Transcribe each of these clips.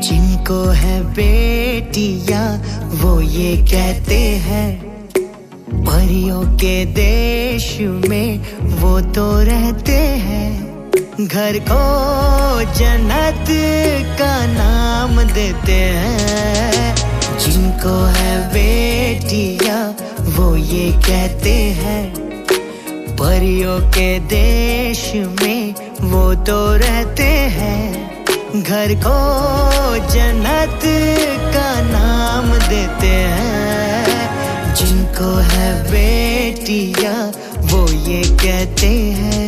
जिनको है बेटियां वो ये कहते हैं परियों के देश में वो तो रहते हैं। घर को जन्नत का नाम देते हैं। जिनको है बेटियां वो ये कहते हैं परियों के देश में वो तो रहते हैं। घर को जन्नत का नाम देते हैं। जिनको है बेटियां वो ये कहते हैं।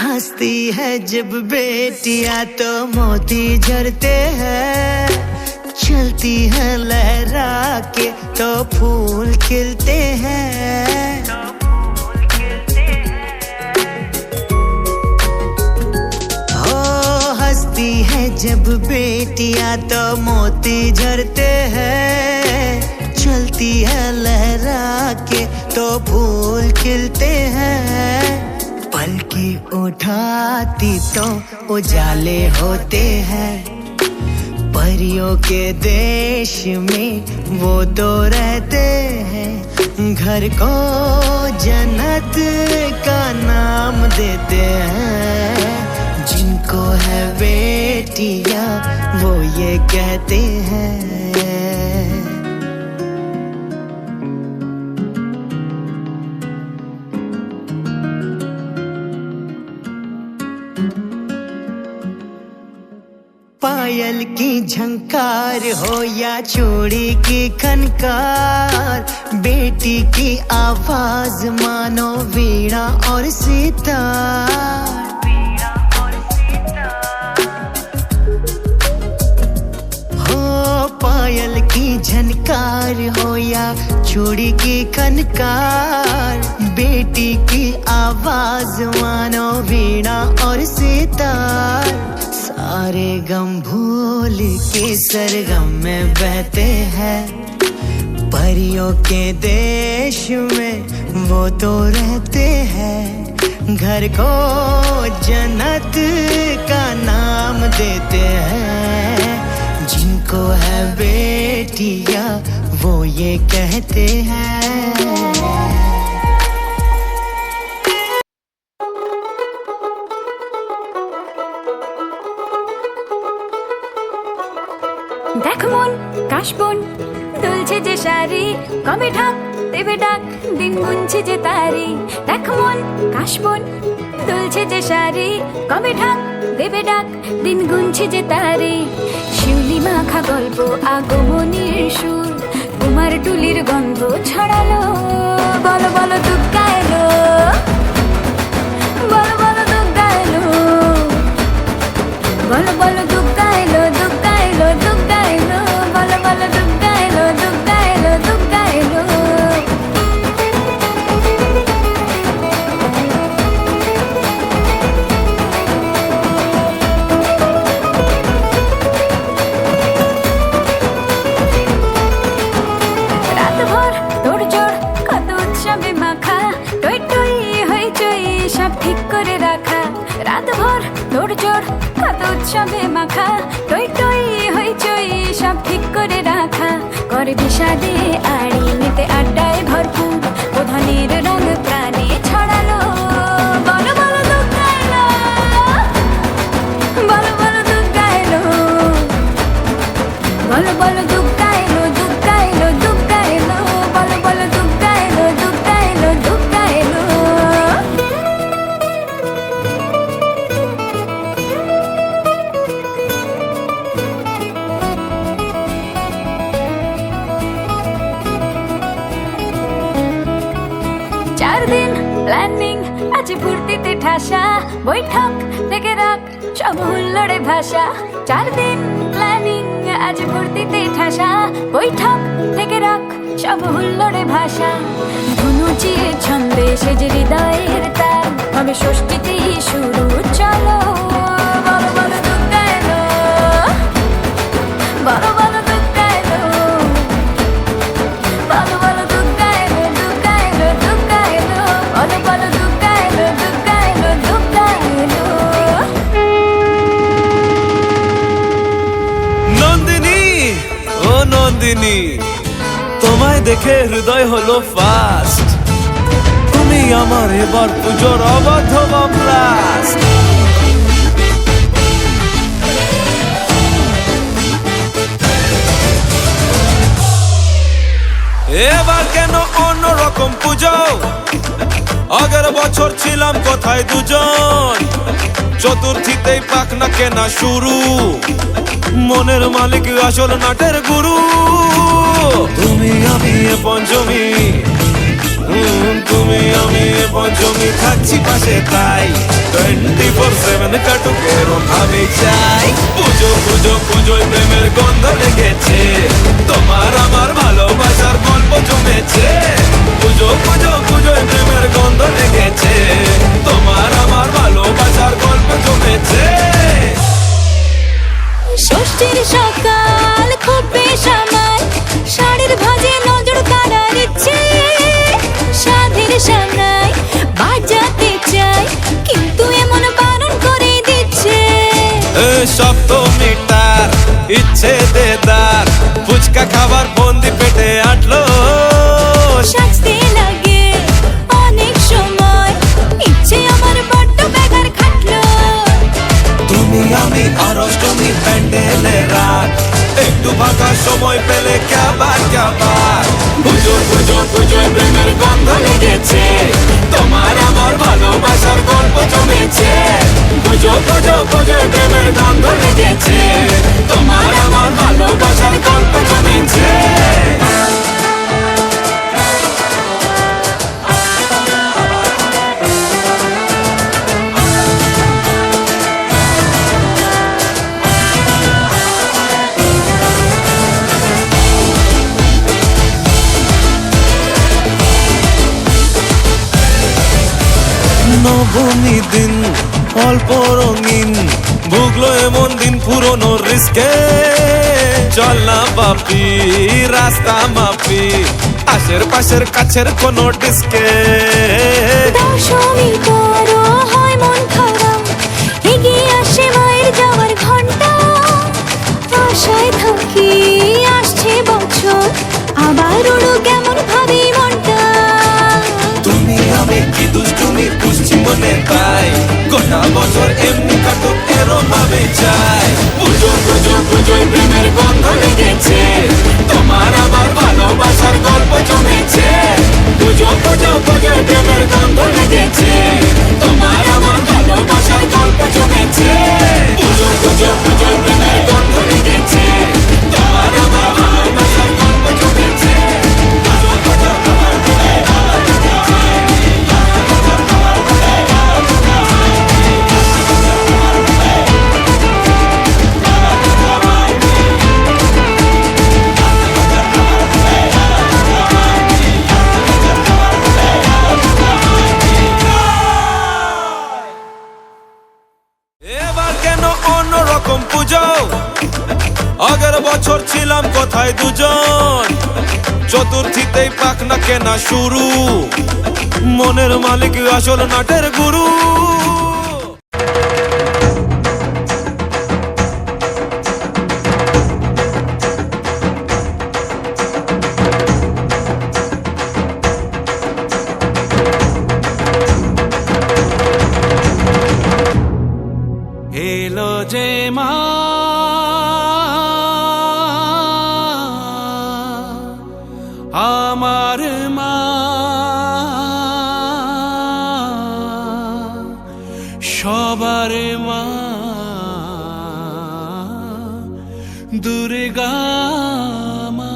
हंसती है जब बेटियां तो मोती झरते हैं। चलती है लहरा के तो फूल खिलते हैं। हो हंसती है जब बेटियां तो मोती झरते हैं। चलती है लहरा के तो फूल खिलते हैं। पलकी उठाती तो उजाले होते हैं। परियों के देश में वो तो रहते हैं। घर को जन्नत का नाम देते हैं। जिनको है बेटियां वो ये कहते हैं। पायल की झंकार हो या चूड़ी की खनकार, बेटी की आवाज मानो वीणा और सितार। हो पायल की झनकार हो या चूड़ी की खनकार, बेटी की आवाज मानो वीणा और सितार। सारे गम भूल के सरगम में बहते हैं। परियों के देश में वो तो रहते हैं। घर को जन्नत का नाम देते हैं। जिनको है बेटियां वो ये कहते हैं। দেখ মন কাশবন দুলছে যে শাড়ি, কবে ঢাক দেবে ডাক দিন গুনছে যে তারি। দেখ মন কাশবন দুলছে যে শাড়ি, কবে ঢাক দেবে ডাক দিন গুনছে যে তারি। শিউলি মাখা গল্প আগমনীর সুর, তোমার টুলির গন্ধ ছড়ালো। বলো বলো দুগ্গা এলো, বলো বলো দুগ্গা এলো, বলো বলো দুগ্গা এলো, দুগ্গা এলো, দুগ্গা এলো, বলো বলো দুগ্গা এলো, দুগ্গা এলো, দুগ্গা এলো। রাত ভর তোড়জোড় কত উৎসবে মাখা, টই টই হইচই সব ঠিক করে রাখা। রাত ভর তোড়জোড় কত উৎসবে মাখা, টই টই হইচই সব ঠিক করে রাখা। করে বিষাদে আড়ি নিতে আড্ডায় ভরপুর, প্রধানের রঙ প্রাণে ছড়ালো। বলো বলো দুগ্গা এলো, বলো বলো দুগ্গা এলো, বলো বলো দুগ্গা এলো, দুগ্গা এলো, দুগ্গা এলো, বলো বলো দুগ্গা এলো, দুগ্গা এলো, দুগ্গা এলো। দিন প্ল্যানিং আজ ফুর্তিতে ঠাসা, বৈঠক থেকে রাখ সব হুল্লোড়ে ভাষা। 4 দিন প্ল্যানিং আজ ফুর্তিতে ঠাসা, বৈঠক থেকে রাখ সব হুল্লোড়ে ভাষা। ধনুচির ছন্দে সেজে হৃদয়ের তার, হবে ষষ্ঠীতেই শুরু চলো। বলো বলো দুগ্গা এলো, বলো বলো দুগ্গা এলো, নন্দিনী, তোমায় দেখে হৃদয় হলো ফাস্ট। তুমি আমার এবার পুজোর অবাধ ব্লাস্ট। এবার কেন অন্যরকম পুজো? আগের বছর ছিলাম কোথায় দুজন, চতুর্থীতেই পাক না কেনা শুরু, মনের মালিক আসল নাটের গুরু। তুমি আমি এ পঞ্চমী, তুমি আমি এ পঞ্চমী, থাকছি পাশে তাই 24/7 কাটুক এরম ভাবে চাই। পুজো পুজো পুজোয় প্রেমের গন্ধ লেগেছে, তোমার আমার ভালোবাসার গল্প জমেছে। পুজো পুজো পুজোয় প্রেমের গন্ধ লেগেছে, তোমার আমার ভালোবাসার গল্প জমেছে। ষষ্ঠীর সকাল খুব বেসামাল, শাড়ির ভাজে নজর কাড়ার ইচ্ছে, সাধের সামনায় বাজাতে চাই কিন্তু এমন বারণ করে দিচ্ছে। সপ্তমীটার ইচ্ছে দেদার, ফুচকা খাবার বন্দি পেটে আটলো, সাজতে লাগে অনেক সময়, ইচ্ছে আমার বড্ড বেগার খাটলো। তুমি আমি আর অষ্টমী প্যান্ডেলে রাত, একটু ফাঁকা সময় পেলে ক্যাবার ক্যাবার। পুজো পুজো পুজোয় প্রেমের গন্ধ লেগেছে, তোমার আমার ভালোবাসার গল্প জমেছে। পুজো পুজো পুজোয় প্রেমের গন্ধ লেগেছে, তোমার আমার ভালোবাসার গল্প জমেছে। নবমী দিন অল্প রঙিন, ভুগলো এমন দিন পুরনো রিস্কে। চল না বাপি রাস্তা মাপি, আশের পাশের কাছের কোনো ডিস্কে। দশমী বড় হয় মন খারাপ, এগিয়ে আসে মায়ের যাওয়ার ঘন্টা, আশায় থাকি আসছে বছর, আবার উড়ো কেমন ভাবি মনটা। তুমি আমি কি দুষ্টুমি বুঝছি মনে তাই, গোটা বছর এমনি কাটুক এরম ভাবে চাই। পুজো পুজো পুজোয় প্রেমের গন্ধ লেগেছে, তোমার আমার ভালোবাসার গল্প জমেছে। পুজো পুজো পুজোয় প্রেমের গন্ধ লেগেছে, তোমার আমার ভালোবাসার গল্প জমেছে। পুজো পুজো পুজোয় প্রেমের গন্ধ লেগেছে, তোমার আমার ভালোবাসার গল্প জমেছে। পুজো পুজো পুজোয় প্রেমের গন্ধ লেগেছে। এবার কেন অন্যরকম পুজো? আগের বছর ছিলাম কোথায় দুজন, চতুর্থীতেই পাক না কেনা শুরু, মনের মালিক আসল নাটের গুরু। এলো যে মা আমার মা, সবার মা দুর্গা মা।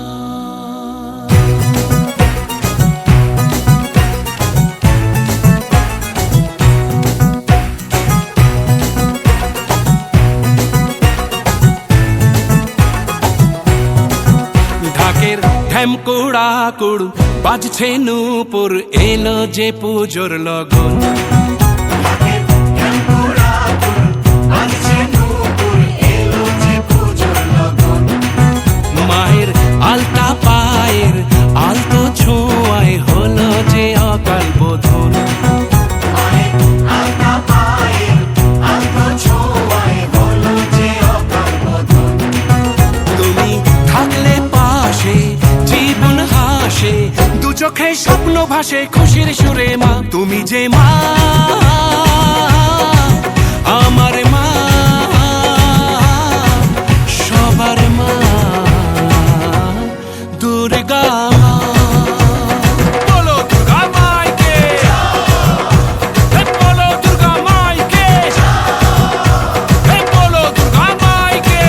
ঢাকের ঢ্যামকুড়া কুড় বাজছে নূপুর, এলো যে পুজোর লগন। মায়ের আলতা পায়ের আলতো ছোঁয়ায় হলো যে অকাল বোধন। তুমি থাকলে পা চোখে স্বপ্ন ভাসে খুশির সুরে মা, তুমি যে মা আমার মা, সবার মা দুর্গা মা। বলো দুর্গা মাইকে, বলো দুর্গা মাইকে, বলো দুর্গা মাইকে।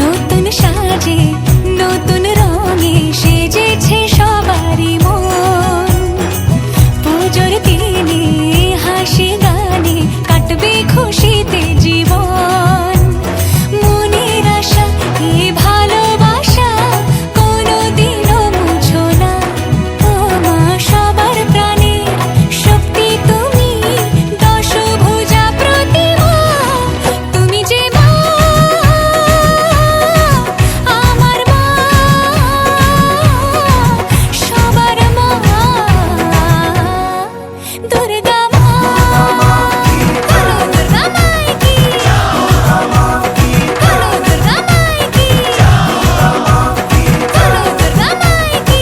নতুন সাজে নতুন রঙে সেজেছে সবারই মন, পুজোর দিনে হাসি গানে কাটবে খুশিতে জীবন। মনের আশা এই ভালোবাসা কোনোদিনও মুছো না, ও মা সবার প্রাণে শক্তি তুমি, দশভুজা প্রতিমা। তুমি যে মা আমার মা, সবার মা দুর্গা মা। বলো দুর্গা মাইকি, বলো দুর্গা মাইকি, বলো দুর্গা মাইকি।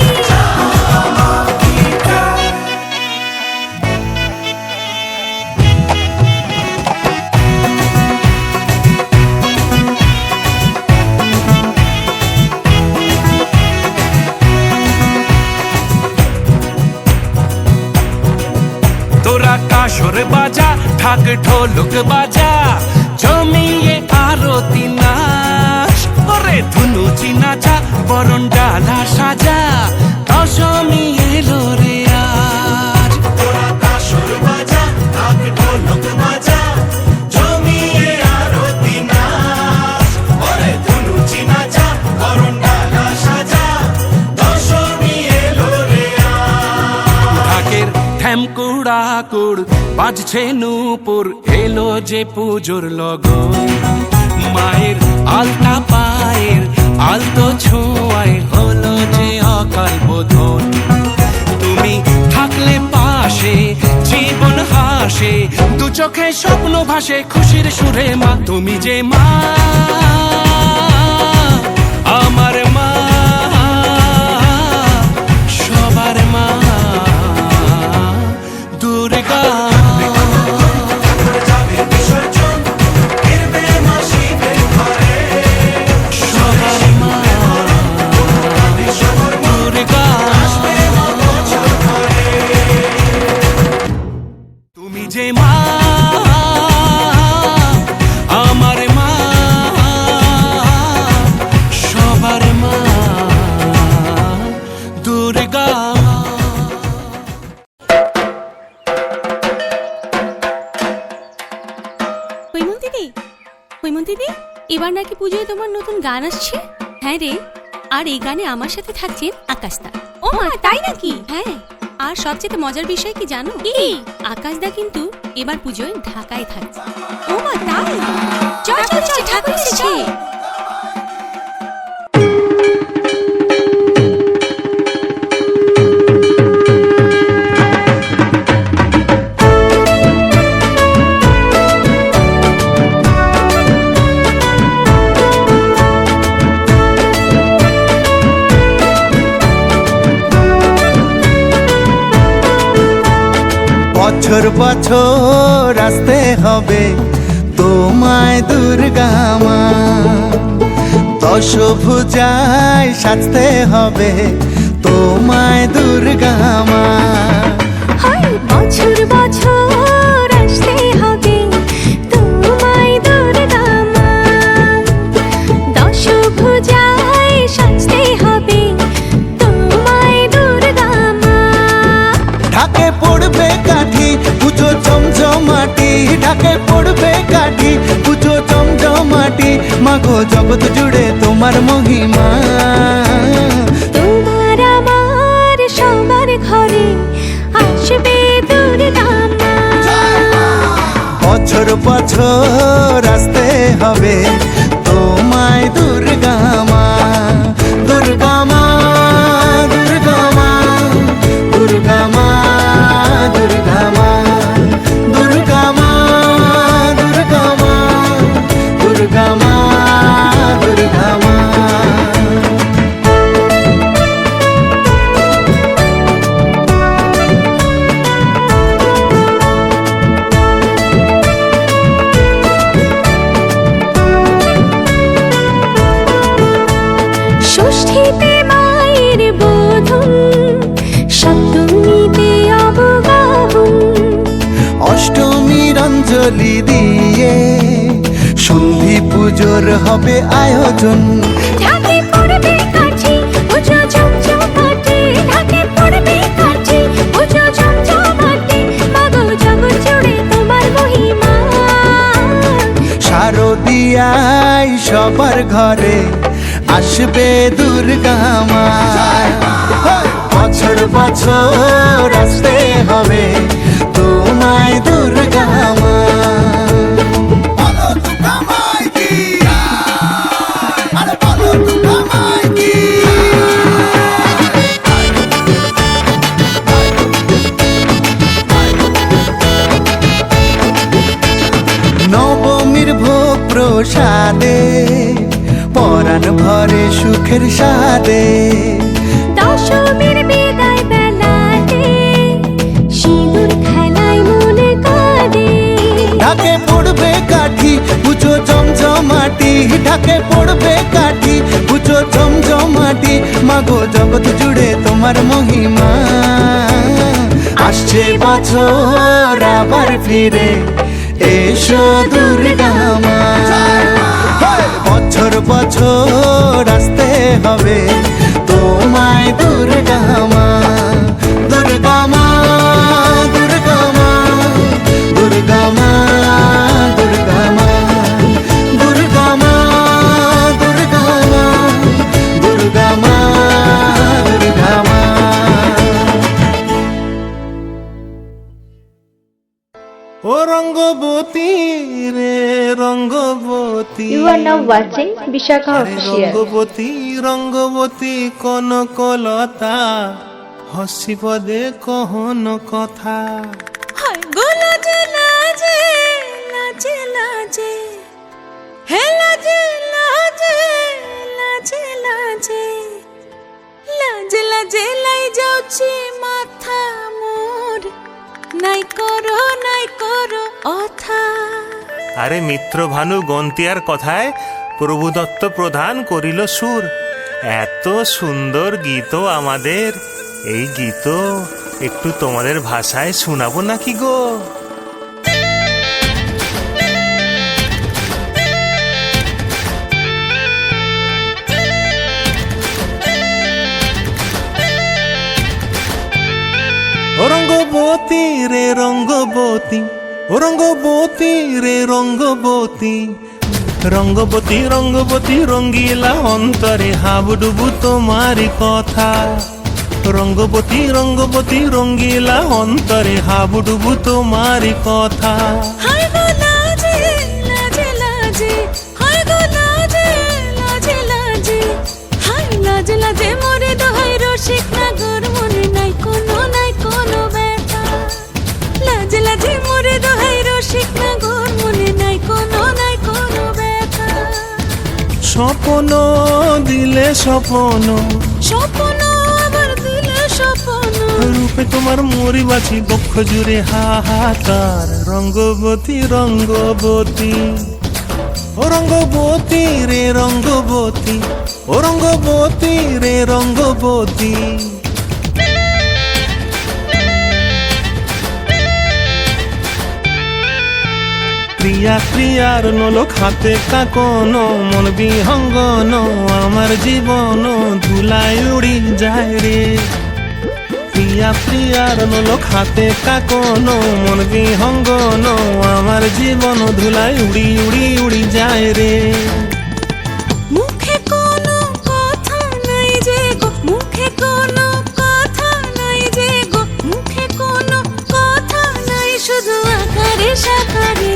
তোরা কাসর বাজা, ঢাক ঢোলক বাজা, জমিয়ে আরতি নাচ, ওরে ধুনুচি নাচা, বরণ ডালা সাজা, দশমী এলো রে আজ। তোরা কাসর বাজা, ঢাক ঢোলক বাজা, জমিয়ে আরতি নাচ, ওরে ধুনুচি নাচা, বরণ ডালা সাজা, দশমী এলো রে আজ। ঢাকের ঠ্যামকুড়াকুড় বাজছে নূপুর, এলো যে পুজোর লগন, মায়ের আলতা পায়ের আলতো ছোঁয়ায় হলো যে অকাল বোধন। তুমি থাকলে পাশে জীবন হাসে, দু চোখে স্বপ্ন ভাসে খুশির সুরে মা, তুমি যে মা আমার মা, সবার মা দুর্গা। তুমি যে মা আমার মা, সবার মা দুর্গা। হৈমন্তিদি, এবার নাকি পুজোয় তোমার নতুন গান আসছে? হ্যাঁ রে, আর এই গানে আমার সাথে থাকছেন আকাশদা। ও মা, তাই নাকি? হ্যাঁ, আর সবচেয়ে মজার বিষয় কি জানো? কি? আকাশদা কিন্তু এবার পুজোয় ঢাকায় থাকছে। ও মা, তাই? চল চল চল, ঠাকুর এসেছে। বছর বছর আসতে হবে তোমায় দুর্গা মা, দশভুজায় সাজতে হবে তোমায় দুর্গা মা। বছর বছর আসতে হবে তোমায় দুর্গা মা, দশভুজায় সাজতে হবে তোমায় দুর্গা মা। ঢাকে পড়বে কাঠি পুজো চমচমাটি, ঢাকে পড়বে কাঠি পুজো চমচমাটি, মাগো জগৎ জুড়ে তোমার মহিমা। তোমার আমার সবার ঘরে আসবে দুর্গা মা। বছর বছর আসতে হবে তোমায় দুর্গা মা, দুর্গা মা, দুর্গা মা, দুর্গা মা, দুর্গা মা, দুর্গা মা, দুর্গা মা, দুর্গা মা, দুর্গা মা। ষষ্ঠীতে মায়ের বোধন, সপ্তমীতে অবগাহন, অষ্টমীর অঞ্জলি দিয়ে সন্ধি পুজোর হবে আয়োজন। ঢাকে পড়বে কাঠি পুজো জমজমাটে, ঢাকে পড়বে কাঠি পুজো জমজমাটে, মাগো জগৎ জুড়ে তোমার মহিমা। শারদিয়ায় সবার ঘরে আসবে দুর্গা মা, বছর বছর আসতে হবে তোমায় দুর্গা মা। বলো দুর্গা মাই কি, আরে বলো দুর্গা মাই কি। নবমীর ভোগ প্রসাদে পরাণ ভরে সুখের সাদে, দশমীর বিদায় বেলাতে সিঁদুর খেলায় মনে কাঁদে। ঢাকে পড়বে কাঠি পুজো জমজমাটি, ঢাকে পড়বে কাঠি পুজো জমজমাটি, মাগো জগৎ জুড়ে তোমার মহিমা। আসছে বছর আবার ফিরে এসো দুর্গা মা, বছর বছর আসতে হবে তোমায় দুর্গা মা, দুর্গা মা, দুর্গা মা, দুর্গা মা, দুর্গা মা, দুর্গা মা, দুর্গা মা, দুর্গা মা, দুর্গা মা। ও রঙ্গবতী রে Rangabati, You are now watching Vishakha Official. Rangabati Rangabati Kanaklata, হসি পদে কহন কথা। হায় গো লাজে লাজে, লাজে লাজে, হে লাজে লাজে, লাজে লাজে, লাজে লাজে লাই যাଉଛି মাথা মোর, নাই করো অথা। আরে মিত্র ভানু গন্তিয়ার কথায় প্রভু দত্ত প্রধান করিল সুর। এত সুন্দর গীত আমাদের, এই গীত একটু তোমাদের ভাষায় শোনাবো নাকি গো? ও রঙ্গবতী রে রঙ্গবতী, ও রঙ্গবতী রে রঙ্গবতী, রঙ্গবতী রঙ্গবতী রঙ্গিলা অন্তরে হাবুডুবু তোমারি কথা। রঙ্গবতী রঙ্গবতী রঙ্গিলা অন্তরে হাবুডুবু তোমারি কথা। হায় গো লাজে লাজে লাজে, হায় গো লাজে লাজে লাজে, হায় লাজে লাজে মোরে দোহাই রসিক নাগর মনে নাই কোনো ব্যথা। লাজে লাজে মোরে দোহাই রসিক নাগর মনে নাই কোনো ব্যথা। স্বপ্ন দিলে স্বপ্ন, স্বপ্ন আবার দিলে স্বপ্ন, রূপে তোমার মরি বাছি বক্ষ জুড়ে হাহাকার। রঙ্গবতী রঙ্গবতী, ও রঙ্গবতী রে রঙ্গবতী, ও রঙ্গবতী রে রঙ্গবতী। ক্রিয়া ক্রিয়ার নলক হাতে কাকন, মন বিহঙ্গন আমার জীবন ধুলায় উড়ি যায় রে। প্রিয়া প্রিয়ার নলক হাতে কাকন, মন বিহঙ্গন আমার জীবন ধুলায় উড়ি উড়ি উড়ি যায় রে। মুখে কোনো কথা নাই যে গো, মুখে কোনো কথা নাই যে গো, মুখে কোনো কথা নাই, শুধু আকারে সাকারে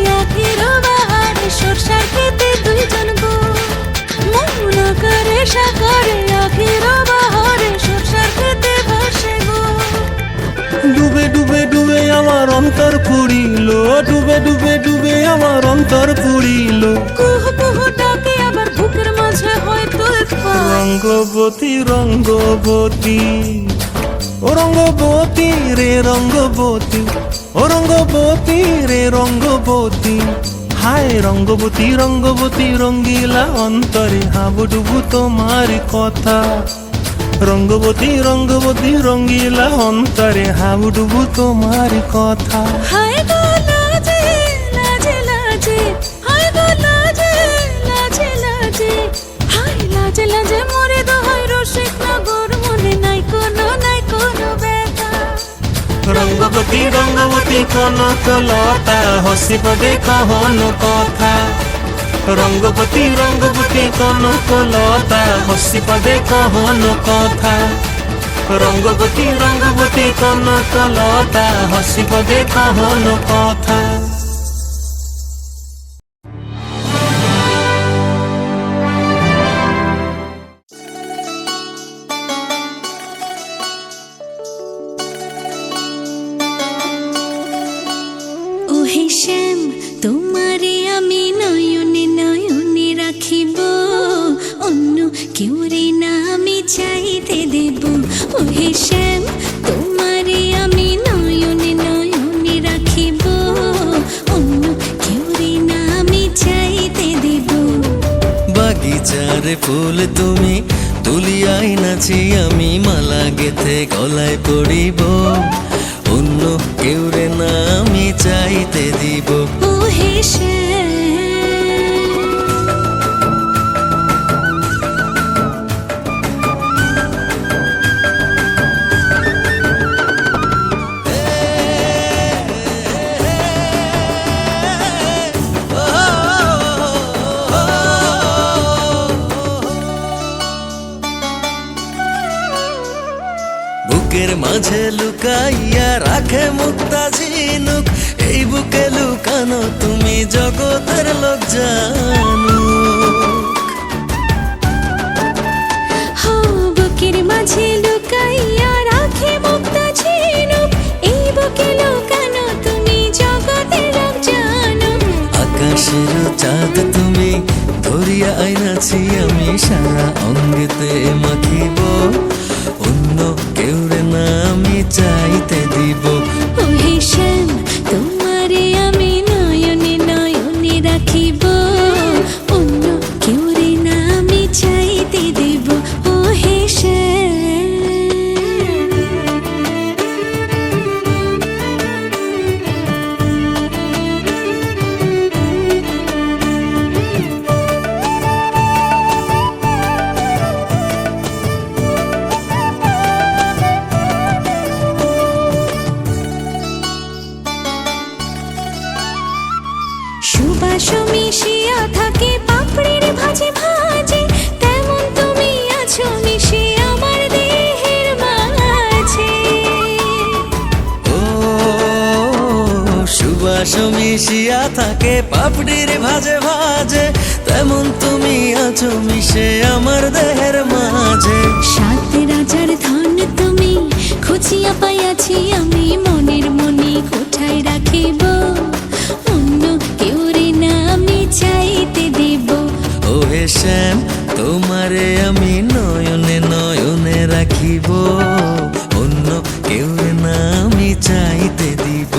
ডুবে ডুবে ডুবে আমার অন্তর পুরিল, ডুবে ডুবে ডুবে আমার অন্তর পুরিল। কুহু কুহু ডাকে আবার বুকের মাঝে হয় তোলপাড়। রঙ্গবতী রঙ্গবতী ও রঙ্গবতী রে রঙ্গবতী, ও রঙ্গবতী রে রঙ্গবতী। হায় রঙ্গবতী রঙ্গবতী রঙ্গিলা অন্তরে হাবুডুবু তোমার কথা। রঙ্গবতী রঙ্গবতী রঙ্গিলা অন্তরে হাবুডুবু তোমার কথা। হায় গো লাজে লাজে লাজে, হায় গো লাজে লাজে লাজে, হায় লাজে লাজে মরে দোহাই রসিক নগর মনে নাই কোনো ব্যথা। রঙ্গবতী রঙ্গবতী কনকলতা হসিব দে কহন কথা। রঙ্গবতী রঙ্গবতী কনকলতা হসিব দে কহন কথা। রঙ্গবতী রঙ্গবতী কনকলতা হসিব দে কহন কথা। ওহে শ্যাম তোমারে আমি নয়নে নয়নে রাখিব, অন্য কেউ রে না আমি চাইতে দেব। ওহে শ্যাম তোমারে আমি নয়নে নয়নে রাখিব, অন্য কেউ রে না আমি চাইতে দেব। বাগিচার ফুল তুমি তুলিয়াই নাচি আমি মালা গেথে গলায় পড়িব, অন্য কেউ রে না আমি চাইতে দিব। ওহে শ্যাম বুকের মাঝে লুকাইয়া রাখে মুক্তা ঝিনুক, এই বুকে লুকানো তুমি জগতের লোক জানো। হো বুকের মাঝে লুকাইয়া রাখে মুক্তা ঝিনুক, এই বুকে লুকানো তুমি জগতের লোক জানো। আকাশের চাঁদ তুমি ধরিয়া আইনাছি আমি সারা অঙ্গেতে মাখিব, অন্য কেউ রে না আমি চাইতে দিব। ওহে শ্যাম তোমারে আমি নয়নে নয়নে রাখিব, অন্য কেউ রে না আমি চাইতে দেব। ওহে শ্যাম সুবাস মিশিয়া থাকে পাপড়ির ভাজে ভাজে, তেমন তুমি আছো মিশে আমার দেহের মাঝে। ও সুবাস মিশিয়া থাকে পাপড়ির ভাজে ভাজে, তেমন তুমি আছো মিশে আমার দেহের মাঝে। সাত রাজার ধন তুমি খুঁজিয়া পাইয়াছি আমি মনের মনে কোঠায় রাখিব, অন্য কেউ রে না আমি চাইতে দেব। ওহে শ্যাম তোমারে আমি নয়নে নয়নে রাখিব, অন্য কেউ না আমি চাইতে দিব।